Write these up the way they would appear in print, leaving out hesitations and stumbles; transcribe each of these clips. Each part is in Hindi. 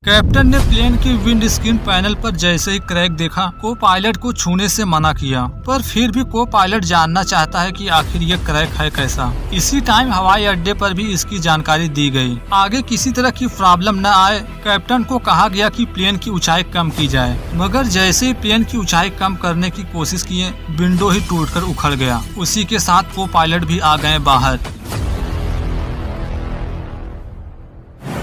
कैप्टन ने प्लेन के विंड स्क्रीन पैनल पर जैसे ही क्रैक देखा, को पायलट को छूने से मना किया, पर फिर भी को पायलट जानना चाहता है कि आखिर ये क्रैक है कैसा। इसी टाइम हवाई अड्डे पर भी इसकी जानकारी दी गई। आगे किसी तरह की प्रॉब्लम न आए, कैप्टन को कहा गया कि प्लेन की ऊंचाई कम की जाए, मगर जैसे ही प्लेन की ऊंचाई कम करने की कोशिश किए, विंडो ही टूटकर उखड़ गया। उसी के साथ को पायलट भी आ गए बाहर।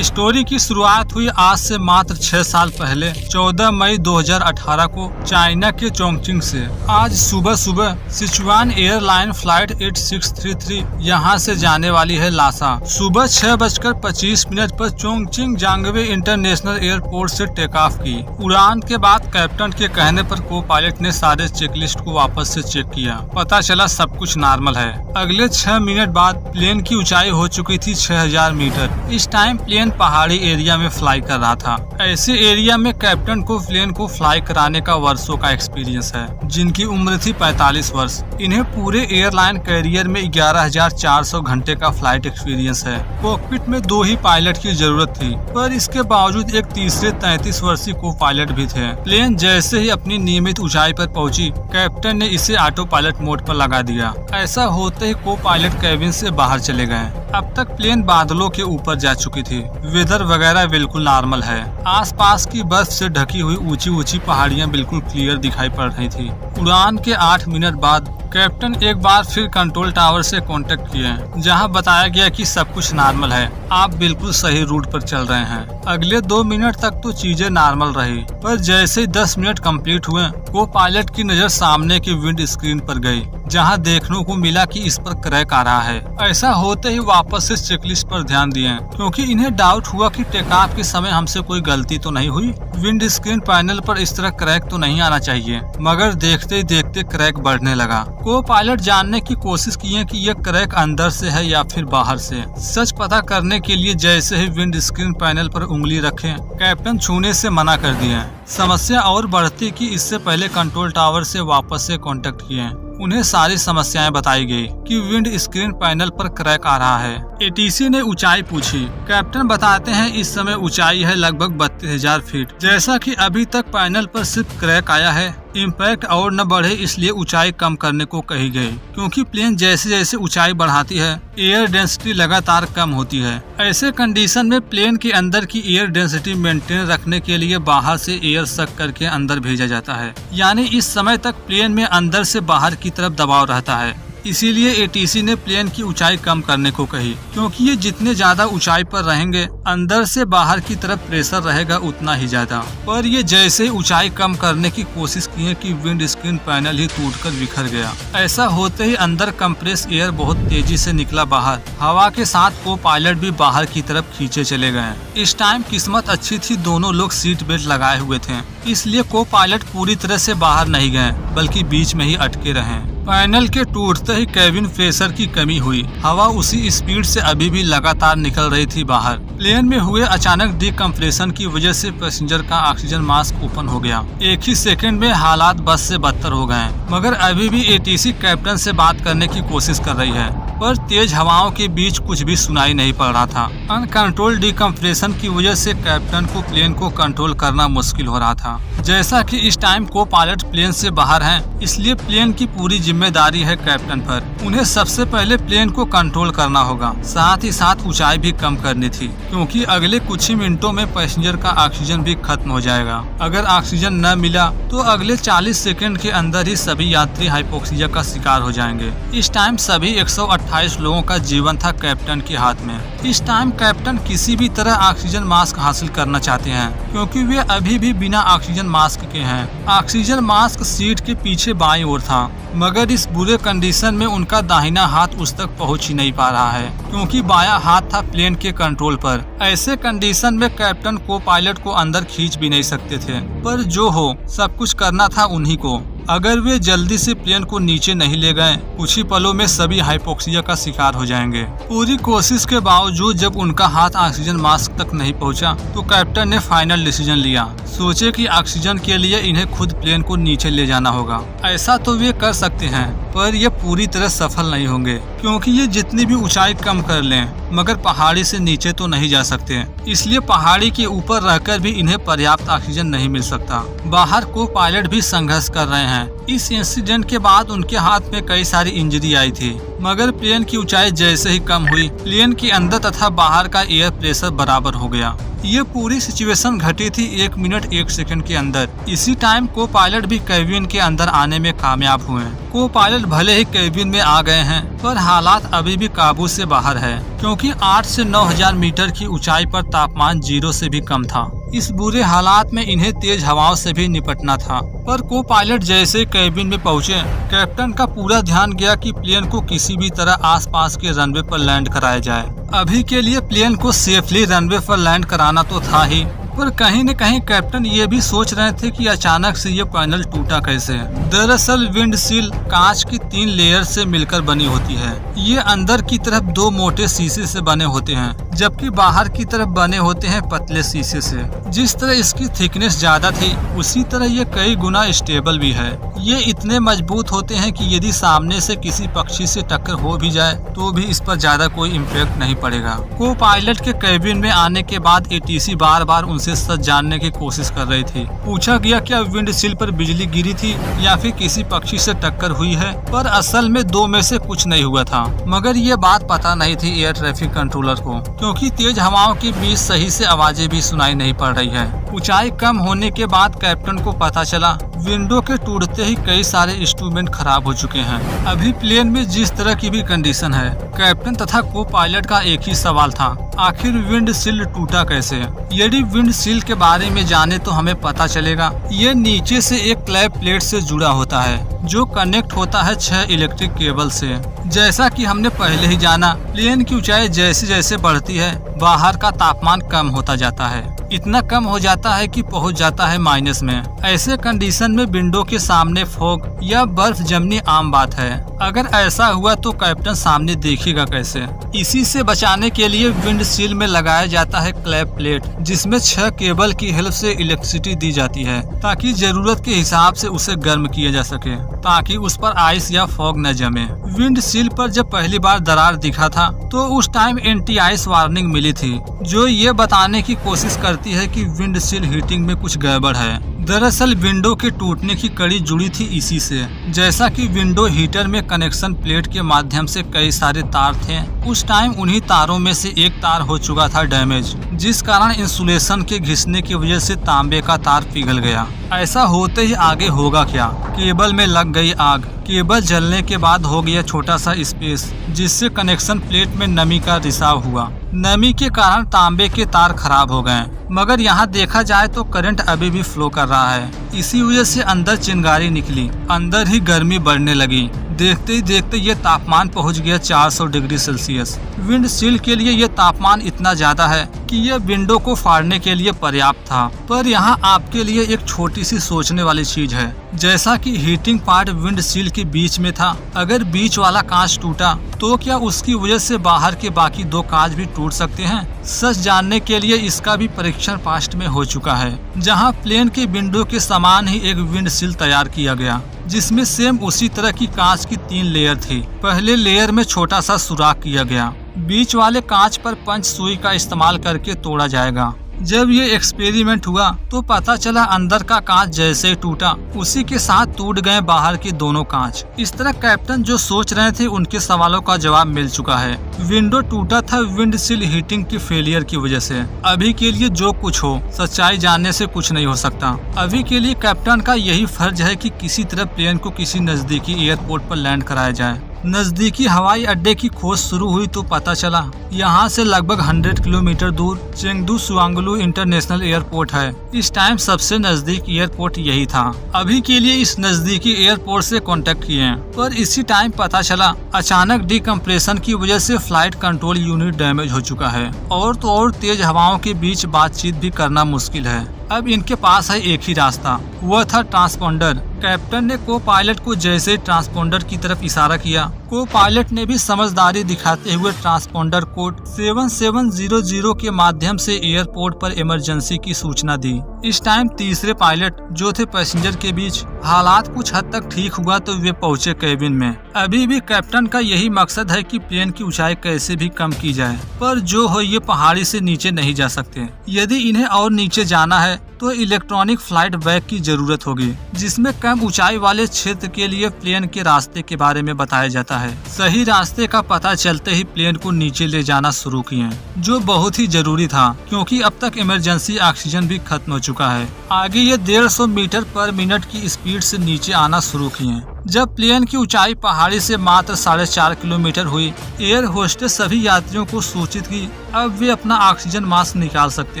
स्टोरी की शुरुआत हुई आज से मात्र 6 साल पहले 14 मई 2018 को चाइना के चोंगचिंग से। आज सुबह सुबह सिचुआन एयरलाइन फ्लाइट 8633 यहां से जाने वाली है लासा। सुबह 6:25 पर चोंगचिंग जांगवे इंटरनेशनल एयरपोर्ट से टेक ऑफ की। उड़ान के बाद कैप्टन के कहने पर को पायलट ने सारे चेकलिस्ट को वापस से चेक किया। पता चला सब कुछ नॉर्मल है। अगले 6 मिनट बाद प्लेन की ऊंचाई हो चुकी थी 6000 मीटर। इस टाइम प्लेन पहाड़ी एरिया में फ्लाई कर रहा था। ऐसे एरिया में कैप्टन को प्लेन को फ्लाई कराने का वर्षों का एक्सपीरियंस है। जिनकी उम्र थी 45 वर्ष। इन्हें पूरे एयरलाइन कैरियर में 11,400 घंटे का फ्लाइट एक्सपीरियंस है। कॉकपिट में 2 ही पायलट की जरूरत थी, पर इसके बावजूद एक तीसरे 33 वर्षीय को पायलट भी थे। प्लेन जैसे ही अपनी नियमित ऊंचाई पर पहुंची, कैप्टन ने इसे ऑटो पायलट मोड पर लगा दिया। ऐसा होते ही को पायलट कैबिन से बाहर चले गए। अब तक प्लेन बादलों के ऊपर जा चुकी थी। वेदर वगैरह बिल्कुल नॉर्मल है। आसपास की बर्फ से ढकी हुई ऊंची ऊंची पहाड़ियां बिल्कुल क्लियर दिखाई पड़ रही थी। उड़ान के 8 मिनट बाद कैप्टन एक बार फिर कंट्रोल टावर से कांटेक्ट किए, जहां बताया गया कि सब कुछ नॉर्मल है, आप बिल्कुल सही रूट पर चल रहे हैं। अगले 2 मिनट तक तो चीजें नॉर्मल रही, पर जैसे ही 10 मिनट कंप्लीट हुए, को पायलट की नजर सामने की विंड स्क्रीन पर गई, जहां देखने को मिला कि इस पर क्रैक आ रहा है। ऐसा होते ही वापस से चेकलिस्ट पर ध्यान दिए, क्योंकि इन्हें डाउट हुआ कि टेक ऑफ के समय हमसे कोई गलती तो नहीं हुई। विंड स्क्रीन पैनल पर इस तरह क्रैक तो नहीं आना चाहिए, मगर देखते ही देखते क्रैक बढ़ने लगा। को पायलट जानने की कोशिश किए कि यह क्रैक अंदर से है या फिर बाहर से। सच पता करने के लिए जैसे ही विंड स्क्रीन पैनल पर उंगली रखे, कैप्टन छूने से मना कर दिए। समस्या और बढ़ती कि इससे पहले कंट्रोल टावर से वापस से कांटेक्ट किए। उन्हें सारी समस्याएं बताई गई कि विंड स्क्रीन पैनल पर क्रैक आ रहा है। एटीसी ने ऊंचाई पूछी। कैप्टन बताते हैं इस समय ऊंचाई है लगभग 32,000 फीट। जैसा कि अभी तक पैनल पर सिर्फ क्रैक आया है, इम्पैक्ट और न बढ़े, इसलिए ऊंचाई कम करने को कही गई। क्योंकि प्लेन जैसे जैसे ऊंचाई बढ़ाती है, एयर डेंसिटी लगातार कम होती है। ऐसे कंडीशन में प्लेन के अंदर की एयर डेंसिटी मेंटेन रखने के लिए बाहर से एयर सक करके अंदर भेजा जाता है। यानी इस समय तक प्लेन में अंदर से बाहर की तरफ दबाव रहता है। इसीलिए एटीसी ने प्लेन की ऊंचाई कम करने को कही, क्योंकि ये जितने ज्यादा ऊंचाई पर रहेंगे, अंदर से बाहर की तरफ प्रेशर रहेगा उतना ही ज्यादा। पर ये जैसे ही ऊंचाई कम करने की कोशिश किए कि विंड स्क्रीन पैनल ही टूटकर बिखर गया। ऐसा होते ही अंदर कंप्रेस एयर बहुत तेजी से निकला बाहर। हवा के साथ को पायलट भी बाहर की तरफ खींचे चले गए। इस टाइम किस्मत अच्छी थी, दोनों लोग सीट बेल्ट लगाए हुए थे, इसलिए को पायलट पूरी तरह से बाहर नहीं गए, बल्कि बीच में ही अटके रहे। पैनल के टूटते ही केबिन प्रेशर की कमी हुई। हवा उसी स्पीड से अभी भी लगातार निकल रही थी बाहर। प्लेन में हुए अचानक डिकम्प्रेशन की वजह से पैसेंजर का ऑक्सीजन मास्क ओपन हो गया। एक ही सेकंड में हालात बस से बदतर हो गए। मगर अभी भी एटीसी कैप्टन से बात करने की कोशिश कर रही है, पर तेज हवाओं के बीच कुछ भी सुनाई नहीं पड़ रहा था। अनकंट्रोल डिकम्प्रेशन की वजह से कैप्टन को प्लेन को कंट्रोल करना मुश्किल हो रहा था। जैसा कि इस टाइम को पायलट प्लेन से बाहर हैं, इसलिए प्लेन की पूरी जिम्मेदारी है कैप्टन पर। उन्हें सबसे पहले प्लेन को कंट्रोल करना होगा, साथ ही साथ ऊंचाई भी कम करनी थी, क्योंकि अगले कुछ ही मिनटों में पैसेंजर का ऑक्सीजन भी खत्म हो जाएगा। अगर ऑक्सीजन न मिला तो अगले 40 सेकंड के अंदर ही सभी यात्री हाइपोक्सिया का शिकार हो जाएंगे। इस टाइम सभी 128 लोगों का जीवन था कैप्टन के हाथ में। इस टाइम कैप्टन किसी भी तरह ऑक्सीजन मास्क हासिल करना चाहते हैं, क्योंकि वे अभी भी बिना ऑक्सीजन मास्क के हैं। ऑक्सीजन मास्क सीट के पीछे बाईं ओर था, मगर इस बुरे कंडीशन में उनका दाहिना हाथ उस तक पहुंच ही नहीं पा रहा है, क्योंकि बायां हाथ था प्लेन के कंट्रोल पर। ऐसे कंडीशन में कैप्टन को पायलट को अंदर खींच भी नहीं सकते थे, पर जो हो सब कुछ करना था उन्हीं को। अगर वे जल्दी से प्लेन को नीचे नहीं ले गए, कुछ ही पलों में सभी हाइपोक्सिया का शिकार हो जाएंगे। पूरी कोशिश के बावजूद जब उनका हाथ ऑक्सीजन मास्क तक नहीं पहुंचा, तो कैप्टन ने फाइनल डिसीजन लिया। सोचे कि ऑक्सीजन के लिए इन्हें खुद प्लेन को नीचे ले जाना होगा। ऐसा तो वे कर सकते हैं, पर ये पूरी तरह सफल नहीं होंगे, क्योंकि ये जितनी भी ऊंचाई कम कर लें, मगर पहाड़ी से नीचे तो नहीं जा सकते। इसलिए पहाड़ी के ऊपर रहकर भी इन्हें पर्याप्त ऑक्सीजन नहीं मिल सकता। बाहर को पायलट भी संघर्ष कर रहे हैं। इस इंसिडेंट के बाद उनके हाथ में कई सारी इंजरी आई थी, मगर प्लेन की ऊंचाई जैसे ही कम हुई, प्लेन के अंदर तथा बाहर का एयर प्रेशर बराबर हो गया। ये पूरी सिचुएशन घटी थी 1 मिनट 1 सेकंड के अंदर। इसी टाइम को पायलट भी कैबिन के अंदर आने में कामयाब हुए। को पायलट भले ही कैबिन में आ गए हैं, पर हालात अभी भी काबू से बाहर है, क्योंकि 8 से 9,000 मीटर की ऊंचाई पर तापमान 0 से भी कम था। इस बुरे हालात में इन्हें तेज हवाओं से भी निपटना था। पर को पायलट जैसे कैबिन में पहुंचे, कैप्टन का पूरा ध्यान गया कि प्लेन को किसी भी तरह आसपास के रनवे पर लैंड कराया जाए। अभी के लिए प्लेन को सेफली रनवे पर लैंड कराना तो था ही, पर कहीं न कहीं कैप्टन ये भी सोच रहे थे कि अचानक से ये पैनल टूटा कैसे। दरअसल विंडशील्ड कांच की 3 लेयर से मिलकर बनी होती है। ये अंदर की तरफ 2 मोटे शीशे से बने होते हैं, जबकि बाहर की तरफ बने होते हैं पतले शीशे से। जिस तरह इसकी थिकनेस ज्यादा थी, उसी तरह ये कई गुना स्टेबल भी है। ये इतने मजबूत होते हैं कि यदि सामने से किसी पक्षी से टक्कर हो भी जाए तो भी इस पर ज्यादा कोई इम्पैक्ट नहीं पड़ेगा। को पायलट के कैबिन में आने के बाद एटीसी बार बार उनसे सच जानने की कोशिश कर रही थी। पूछा गया क्या विंडशील्ड पर बिजली गिरी थी या फिर किसी पक्षी से टक्कर हुई है, पर असल में 2 में से कुछ नहीं हुआ था। मगर ये बात पता नहीं थी एयर ट्रैफिक कंट्रोलर को, क्योंकि तेज हवाओं के बीच सही से आवाजें भी सुनाई नहीं पड़ रही है। ऊंचाई कम होने के बाद कैप्टन को पता चला विंडो के टूटते ही कई सारे इंस्ट्रूमेंट खराब हो चुके हैं। अभी प्लेन में जिस तरह की भी कंडीशन है, कैप्टन तथा को पायलट का एक ही सवाल था, आखिर विंडशील्ड टूटा कैसे। यदि विंडशील्ड के बारे में जाने तो हमें पता चलेगा ये नीचे से एक क्लैप प्लेट से जुड़ा होता है, जो कनेक्ट होता है 6 इलेक्ट्रिक केबल से। जैसा कि हमने पहले ही जाना, प्लेन की ऊंचाई जैसे जैसे बढ़ती है, बाहर का तापमान कम होता जाता है। इतना कम हो जाता है कि पहुंच जाता है माइनस में। ऐसे कंडीशन में विंडो के सामने फॉग या बर्फ जमनी आम बात है। अगर ऐसा हुआ तो कैप्टन सामने देखेगा कैसे। इसी से बचाने के लिए विंडशील्ड में लगाया जाता है क्लैप प्लेट, जिसमें 6 केबल की हेल्प से इलेक्ट्रिसिटी दी जाती है, ताकि जरूरत के हिसाब से उसे गर्म किया जा सके, ताकि उस पर आइस या फॉग न जमे। विंडशील्ड पर जब पहली बार दरार दिखा था तो उस टाइम एंटी आइस वार्निंग मिली थी, जो ये बताने की कोशिश करती है कि विंडशील्ड हीटिंग में कुछ गड़बड़ है। दरअसल विंडो के टूटने की कड़ी जुड़ी थी इसी से। जैसा कि विंडो हीटर में कनेक्शन प्लेट के माध्यम से कई सारे तार थे, उस टाइम उन्हीं तारों में से एक तार हो चुका था डैमेज, जिस कारण इंसुलेशन के घिसने की वजह से तांबे का तार पिघल गया। ऐसा होते ही आगे होगा क्या, केबल में लग गई आग। केबल जलने के बाद हो गया छोटा सा स्पेस, जिससे कनेक्शन प्लेट में नमी का रिसाव हुआ। नमी के कारण तांबे के तार खराब हो गए, मगर यहाँ देखा जाए तो करंट अभी भी फ्लो कर रहा है। इसी वजह से अंदर चिंगारी निकली, अंदर ही गर्मी बढ़ने लगी। देखते ही देखते ये तापमान पहुंच गया 400 डिग्री सेल्सियस। विंडशील्ड के लिए ये तापमान इतना ज्यादा है कि यह विंडो को फाड़ने के लिए पर्याप्त था। पर यहाँ आपके लिए एक छोटी सी सोचने वाली चीज है। जैसा कि हीटिंग पार्ट विंडशील्ड के बीच में था, अगर बीच वाला कांच टूटा तो क्या उसकी वजह से बाहर के बाकी 2 कांच भी टूट सकते हैं? सच जानने के लिए इसका भी परीक्षण पास्ट में हो चुका है, जहां प्लेन के विंडो के समान ही एक विंडशील्ड तैयार किया गया, जिसमें सेम उसी तरह की कांच की 3 लेयर थी। पहले लेयर में छोटा सा सुराख किया गया, बीच वाले कांच पर पंच सुई का इस्तेमाल करके तोड़ा जाएगा। जब ये एक्सपेरिमेंट हुआ तो पता चला अंदर का कांच जैसे ही टूटा, उसी के साथ टूट गए बाहर के दोनों कांच। इस तरह कैप्टन जो सोच रहे थे उनके सवालों का जवाब मिल चुका है। विंडो टूटा था विंडशील्ड हीटिंग की फेलियर की वजह से। अभी के लिए जो कुछ हो, सच्चाई जानने से कुछ नहीं हो सकता। अभी के लिए कैप्टन का यही फर्ज है कि किसी तरह प्लेन को किसी नजदीकी एयरपोर्ट पर लैंड कराया जाए। नजदीकी हवाई अड्डे की खोज शुरू हुई तो पता चला यहाँ से लगभग 100 किलोमीटर दूर चेंगडू सुआंगलू इंटरनेशनल एयरपोर्ट है। इस टाइम सबसे नजदीक एयरपोर्ट यही था। अभी के लिए इस नजदीकी एयरपोर्ट से कांटेक्ट किए, पर इसी टाइम पता चला अचानक डिकम्प्रेशन की वजह से फ्लाइट कंट्रोल यूनिट डैमेज हो चुका है, और तो और तेज हवाओं के बीच बातचीत भी करना मुश्किल है। अब इनके पास है एक ही रास्ता, वह था ट्रांसपोंडर। कैप्टन ने को पायलट को जैसे ट्रांसपोंडर की तरफ इशारा किया, को पायलट ने भी समझदारी दिखाते हुए ट्रांसपोंडर कोड 7700 के माध्यम से एयरपोर्ट पर इमरजेंसी की सूचना दी। इस टाइम तीसरे पायलट जो थे पैसेंजर के बीच हालात कुछ हद तक ठीक हुआ तो वे पहुंचे केबिन में। अभी भी कैप्टन का यही मकसद है कि प्लेन की ऊंचाई कैसे भी कम की जाए, पर जो हो ये पहाड़ी से नीचे नहीं जा सकते। यदि इन्हें और नीचे जाना है तो इलेक्ट्रॉनिक फ्लाइट बैग की जरूरत होगी, जिसमें कम ऊंचाई वाले क्षेत्र के लिए प्लेन के रास्ते के बारे में बताया जाता है। सही रास्ते का पता चलते ही प्लेन को नीचे ले जाना शुरू किए, जो बहुत ही जरूरी था क्योंकि अब तक इमरजेंसी ऑक्सीजन भी खत्म हो चुका है। आगे ये 150 मीटर पर मिनट की स्पीड से नीचे आना शुरू किए। जब प्लेन की ऊंचाई पहाड़ी से मात्र 4.5 किलोमीटर हुई, एयर होस्टेस सभी यात्रियों को सूचित की अब वे अपना ऑक्सीजन मास्क निकाल सकते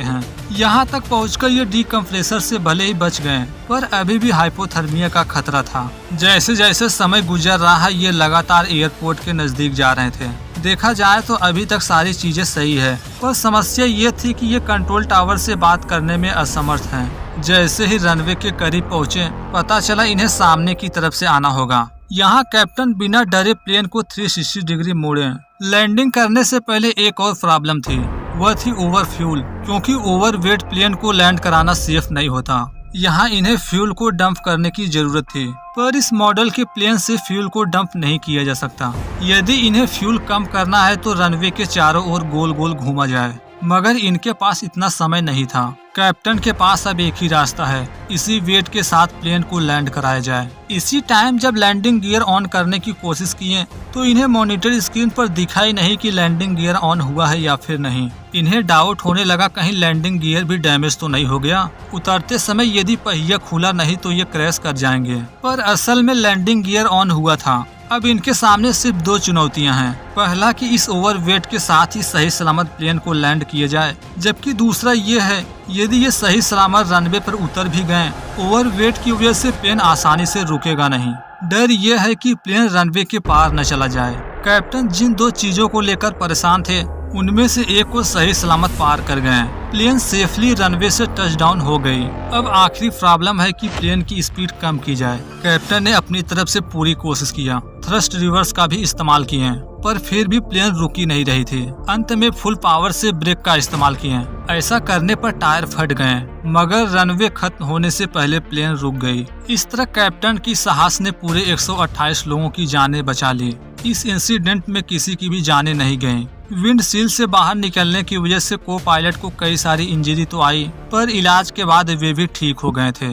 हैं। यहाँ तक पहुंचकर ये डीकम्प्रेसर से भले ही बच गए, पर अभी भी हाइपोथर्मिया का खतरा था। जैसे जैसे समय गुजर रहा है ये लगातार एयरपोर्ट के नजदीक जा रहे थे। देखा जाए तो अभी तक सारी चीजें सही है, पर समस्या ये थी कि ये कंट्रोल टावर से बात करने में असमर्थ हैं। जैसे ही रनवे के करीब पहुँचे पता चला इन्हें सामने की तरफ से आना होगा। यहाँ कैप्टन बिना डरे प्लेन को 360 डिग्री मोड़े। लैंडिंग करने से पहले एक और प्रॉब्लम थी, वह थी ओवर फ्यूल, क्योंकि ओवरवेट प्लेन को लैंड कराना सेफ नहीं होता। यहाँ इन्हें फ्यूल को डंप करने की जरूरत थी, पर इस मॉडल के प्लेन से फ्यूल को डंप नहीं किया जा सकता। यदि इन्हें फ्यूल कम करना है तो रनवे के चारों ओर गोल गोल घूमा जाए, मगर इनके पास इतना समय नहीं था। कैप्टन के पास अब एक ही रास्ता है, इसी वेट के साथ प्लेन को लैंड कराया जाए। इसी टाइम जब लैंडिंग गियर ऑन करने की कोशिश किए तो इन्हें मॉनिटर स्क्रीन पर दिखाई नहीं कि लैंडिंग गियर ऑन हुआ है या फिर नहीं। इन्हें डाउट होने लगा कहीं लैंडिंग गियर भी डैमेज तो नहीं हो गया। उतरते समय यदि पहिया खुला नहीं तो ये क्रैश कर जाएंगे, पर असल में लैंडिंग गियर ऑन हुआ था। अब इनके सामने सिर्फ 2 चुनौतियां हैं। पहला कि इस ओवरवेट के साथ ही सही सलामत प्लेन को लैंड किया जाए, जबकि दूसरा ये है यदि ये सही सलामत रनवे पर उतर भी गए, ओवरवेट की वजह से प्लेन आसानी से रुकेगा नहीं। डर ये है कि प्लेन रनवे के पार न चला जाए। कैप्टन जिन 2 चीजों को लेकर परेशान थे उनमें से एक को सही सलामत पार कर गए। प्लेन सेफली रनवे से टच डाउन हो गई। अब आखिरी प्रॉब्लम है कि प्लेन की स्पीड कम की जाए। कैप्टन ने अपनी तरफ से पूरी कोशिश किया, थ्रस्ट रिवर्स का भी इस्तेमाल किए, पर फिर भी प्लेन रुकी नहीं रही थी। अंत में फुल पावर से ब्रेक का इस्तेमाल किए। ऐसा करने पर टायर फट गए, मगर रनवे खत्म होने से पहले प्लेन रुक गई। इस तरह कैप्टन की साहस ने पूरे 128 लोगों की जानें बचा ली। इस इंसिडेंट में किसी की भी जानें नहीं गयी। विंडशील से बाहर निकलने की वजह से को पायलट को कई सारी इंजरी तो आई, पर इलाज के बाद वे भी ठीक हो गए थे।